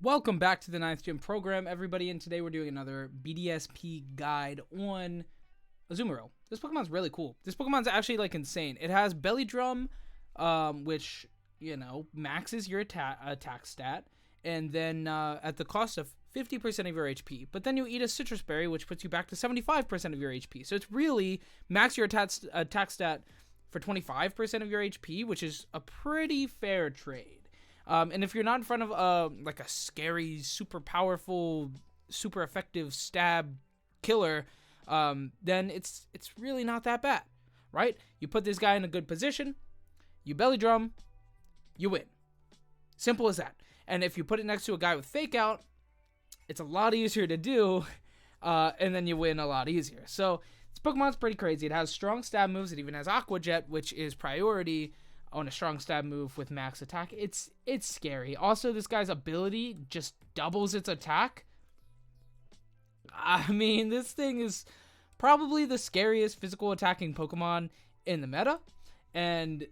Welcome back to the Ninth Gym program, everybody, and today we're doing another BDSP guide on Azumarill. This Pokemon's really cool. This Pokemon's actually, like, insane. It has Belly Drum, which, you know, maxes your attack stat, and then at the cost of 50% of your HP. But then you eat a Sitrus Berry, which puts you back to 75% of your HP. So it's really max your attack stat for 25% of your HP, which is a pretty fair trade. And if you're not in front of like a scary, super powerful, super effective stab killer, then it's really not that bad, right? You put this guy in a good position, you belly drum, you win. Simple as that. And if you put it next to a guy with fake out, it's a lot easier to do, and then you win a lot easier. So this Pokemon's pretty crazy. It has strong stab moves. It even has Aqua Jet, which is priority on a strong stab move with max attack. It's scary. Also, this guy's ability just doubles its attack. I mean, this thing is probably the scariest physical attacking Pokemon in the meta, and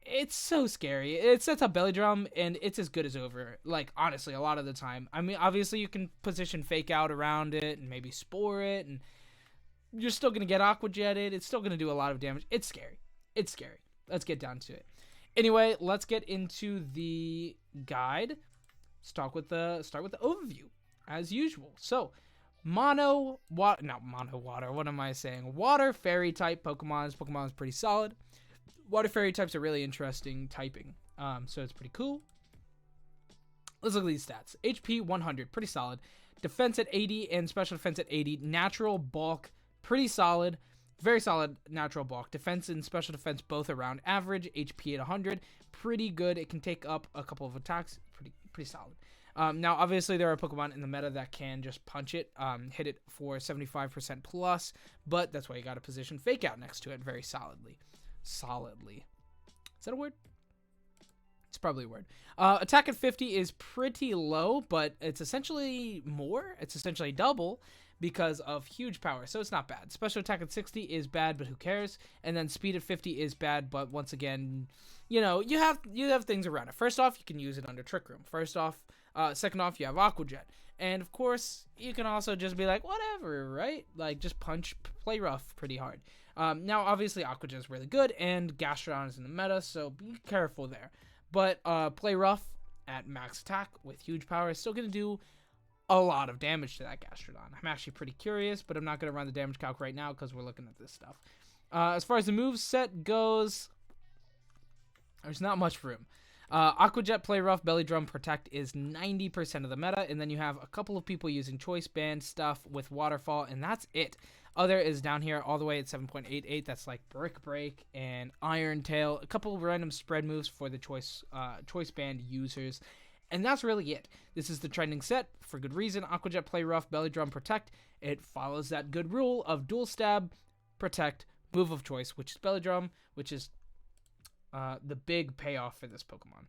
it's so scary. It sets up Belly Drum, and it's as good as over. Like, honestly, a lot of the time. I mean, obviously, you can position Fake Out around it and maybe Spore it, and you're still going to get Aqua Jetted. It's still going to do a lot of damage. It's scary. It's scary. Let's get down to it. Anyway, let's get into the guide. Start with the overview, as usual. So, Water. What am I saying? Water Fairy type Pokemon. This Pokemon is pretty solid. Water Fairy types are really interesting typing, so it's pretty cool. Let's look at these stats. HP 100, pretty solid. Defense at 80 and special defense at 80. Natural bulk, pretty solid. Very solid natural bulk. Defense and special defense both around average. HP at 100, pretty good. It can take up a couple of attacks. Pretty solid. Now, obviously, there are Pokemon in the meta that can just punch it, hit it for 75% plus, but that's why you got to position Fake Out next to it very solidly. Solidly. Is that a word? It's probably a word. Attack at 50 is pretty low, but it's essentially more. It's essentially double because of huge power, so it's not bad. Special attack at 60 is bad, but who cares? And then speed at 50 is bad, but once again, you know, you have things around it. First off, you can use it under Trick Room. Second off, you have Aqua Jet. And of course, you can also just be like, whatever, right? Like, just play rough pretty hard. Now, obviously, Aqua Jet is really good, and Gastrodon is in the meta, so be careful there. But play rough at max attack with huge power is still going to do a lot of damage to that Gastrodon. I'm actually pretty curious, but I'm not going to run the damage calc right now because we're looking at this stuff. As far as the move set goes, there's not much room. Aqua Jet, Play Rough, Belly Drum, Protect is 90% of the meta, and then you have a couple of people using Choice Band stuff with Waterfall, and that's it. Other is down here all the way at 7.88. That's like Brick Break and Iron Tail, a couple of random spread moves for the Choice Band users, and that's really it. This is the trending set for good reason. Aqua Jet, Play Rough, Belly Drum, Protect. It follows that good rule of Dual Stab, Protect, move of choice, which is Belly Drum, which is the big payoff for this Pokemon.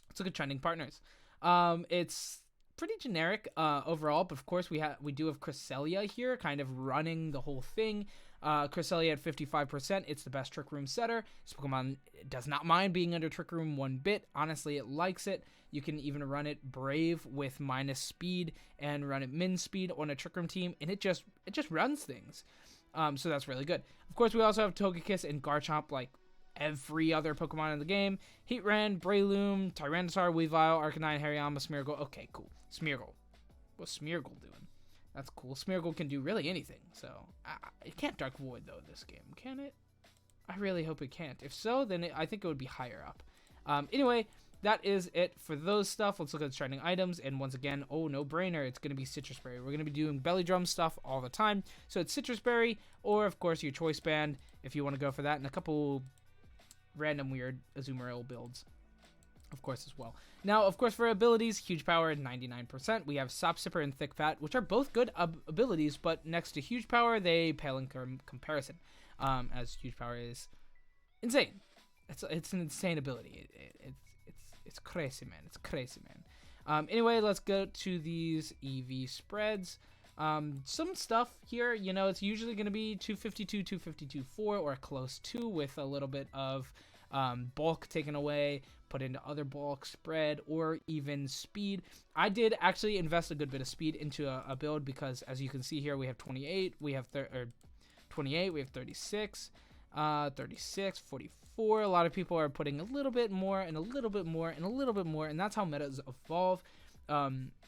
Let's look at trending partners. It's pretty generic overall, but of course we do have Cresselia here, kind of running the whole thing. Cresselia at 55%. It's the best Trick Room setter. This Pokemon does not mind being under Trick Room one bit. Honestly, it likes it. You can even run it Brave with minus speed and run it min speed on a Trick Room team, and it just runs things. So that's really good. Of course, we also have Togekiss and Garchomp, like every other Pokemon in the game. Heatran, Breloom, Tyranitar, Weavile, Arcanine, Hariyama, Smeargle. Okay, cool. Smeargle. What's Smeargle doing? That's cool. Smeargle can do really anything. So, it can't Dark Void, though, this game. Can it? I really hope it can't. If so, then I think it would be higher up. Anyway, that is it for those stuff. Let's look at the trending items. And once again, no brainer. It's going to be Sitrus Berry. We're going to be doing Belly Drum stuff all the time. So it's Sitrus Berry, or of course your Choice Band if you want to go for that. And a couple random weird Azumarill builds, of course, as well. Now, of course, for abilities, Huge Power, 99%. We have Sop Sipper and Thick Fat, which are both good abilities, but next to Huge Power, they pale in comparison, as Huge Power is insane. It's an insane ability. It's crazy, man. It's crazy, man. Anyway, let's go to these EV spreads. Some stuff here, you know, it's usually going to be 252, 252, 4, or close to, with a little bit of bulk taken away, put into other bulk, spread, or even speed. I did actually invest a good bit of speed into a build because, as you can see here, we have 28, we have 28, we have 36, 36, 44. A lot of people are putting a little bit more and a little bit more and a little bit more, and that's how metas evolve.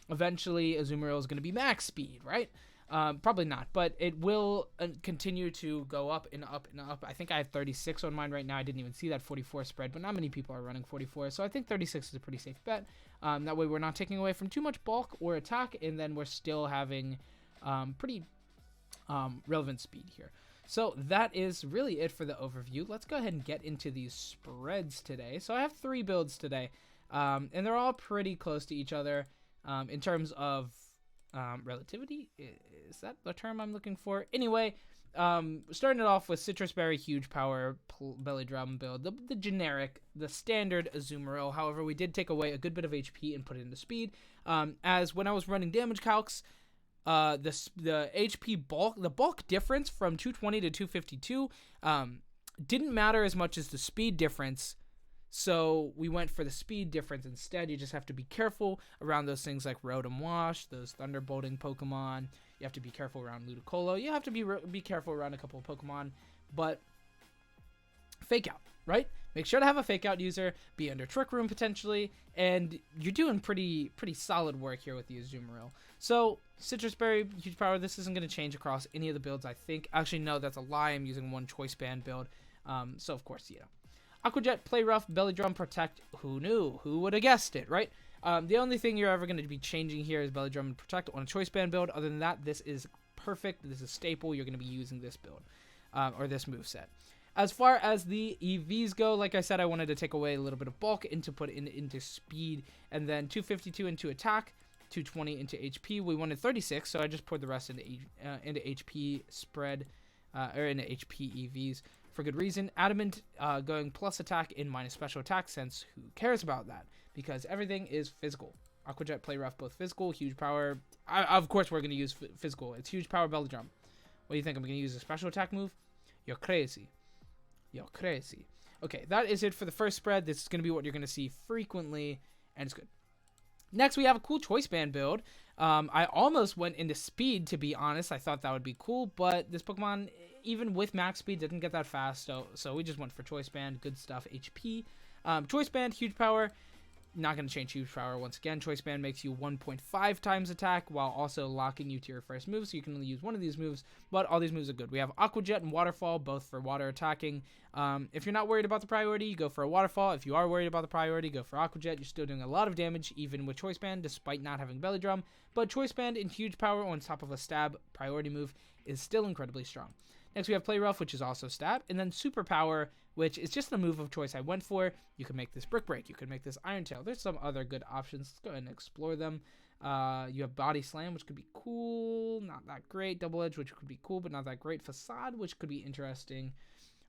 Eventually, Azumarill is going to be max speed, right? Probably not, but it will continue to go up and up and up. I think I have 36 on mine right now. I didn't even see that 44 spread, but not many people are running 44, so I think 36 is a pretty safe bet. That way we're not taking away from too much bulk or attack, and then we're still having pretty relevant speed here. So that is really it for the overview. Let's go ahead and get into these spreads today. So I have 3 builds today, and they're all pretty close to each other in terms of relativity. Is that the term I'm looking for? Anyway, starting it off with Sitrus Berry, Huge Power, Belly Drum build, the generic, the standard Azumarill. However, we did take away a good bit of HP and put it into speed, as when I was running damage calcs, the HP bulk, the bulk difference from 220 to 252 didn't matter as much as the speed difference. So we went for the speed difference instead. You just have to be careful around those things like Rotom Wash, those Thunderbolting Pokemon. You have to be careful around Ludicolo. You have to be careful around a couple of Pokemon. But Fake Out, right? Make sure to have a Fake Out user, be under Trick Room potentially, and you're doing pretty solid work here with the Azumarill. So Sitrus Berry, Huge Power, this isn't going to change across any of the builds, I think. Actually, no, that's a lie. I'm using one Choice Band build. So of course, Aqua Jet, Play Rough, Belly Drum, Protect. Who knew? Who would have guessed it, right? The only thing you're ever going to be changing here is Belly Drum and Protect on a Choice Band build. Other than that, this is perfect. This is staple. You're going to be using this build or this moveset. As far as the EVs go, like I said, I wanted to take away a little bit of bulk and to put into speed, and then 252 into attack, 220 into HP. We wanted 36, so I just poured the rest into HP spread or into HP EVs. For good reason. Adamant going plus attack and minus special attack, since who cares about that? Because everything is physical. Aqua Jet, Play Rough, both physical. Huge Power. Of course, we're going to use physical. It's Huge Power, Belly Drum. What do you think? I'm going to use a special attack move? You're crazy. You're crazy. Okay, that is it for the first spread. This is going to be what you're going to see frequently, and it's good. Next, we have a cool Choice Band build. I almost went into speed, to be honest. I thought that would be cool, but this Pokemon, even with max speed, didn't get that fast, so we just went for Choice Band. Good stuff. HP. Choice Band, Huge Power. Not going to change Huge Power once again. Choice Band makes you 1.5 times attack while also locking you to your first move, so you can only use one of these moves, but all these moves are good. We have Aqua Jet and Waterfall, both for water attacking. If you're not worried about the priority, you go for a Waterfall. If you are worried about the priority, go for Aqua Jet. You're still doing a lot of damage, even with Choice Band, despite not having Belly Drum, but Choice Band and Huge Power on top of a Stab priority move is still incredibly strong. Next, we have Play Rough, which is also Stab, and then Superpower, which is just the move of choice I went for. You can make this Brick Break. You can make this Iron Tail. There's some other good options. Let's go ahead and explore them. You have Body Slam, which could be cool. Not that great. Double Edge, which could be cool, but not that great. Facade, which could be interesting.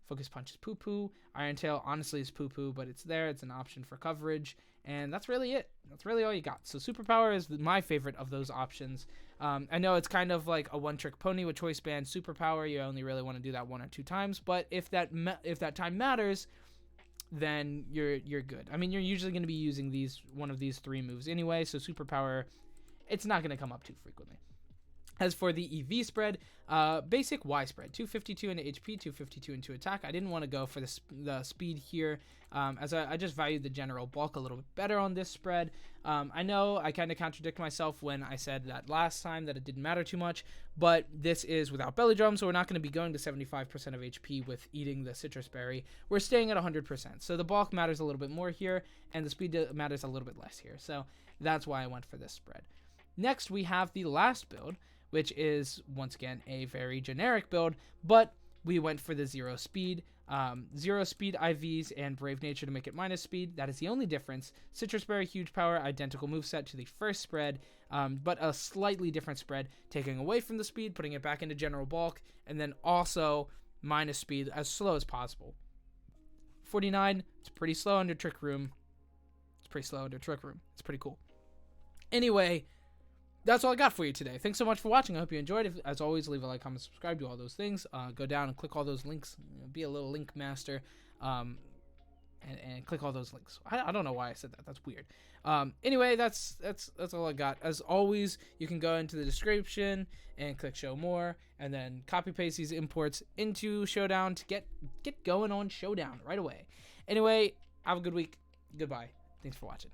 Focus Punch is poo-poo. Iron Tail, honestly, is poo-poo, but it's there. It's an option for coverage. And that's really it. That's really all you got. So Superpower is my favorite of those options. I know it's kind of like a one-trick pony with Choice Band. Superpower, you only really want to do that 1 or 2 times. But if that time matters, then you're good. I mean, you're usually going to be using one of these 3 moves anyway. So Superpower, it's not going to come up too frequently. As for the EV spread, basic Y spread, 252 into HP, 252 into attack. I didn't want to go for the speed here, as I just valued the general bulk a little bit better on this spread. I know I kind of contradict myself when I said that last time that it didn't matter too much, but this is without Belly Drum, so we're not going to be going to 75% of HP with eating the Sitrus Berry. We're staying at 100%, so the bulk matters a little bit more here, and the speed matters a little bit less here, so that's why I went for this spread. Next, we have the last build, which is, once again, a very generic build, but we went for the 0 speed. 0 speed IVs and Brave Nature to make it minus speed. That is the only difference. Sitrus Berry, Huge Power, identical moveset to the first spread, but a slightly different spread, taking away from the speed, putting it back into general bulk, and then also minus speed as slow as possible. 49, it's pretty slow under Trick Room. It's pretty cool. Anyway, that's all I got for you today. Thanks so much for watching. I hope you enjoyed. As always, leave a like, comment, subscribe, do all those things. Go down and click all those links. Be a little link master. and click all those links. I don't know why I said that. That's weird. Anyway, that's all I got. As always, you can go into the description and click show more, and then copy paste these imports into Showdown to get going on Showdown right away. Anyway, have a good week. Goodbye. Thanks for watching.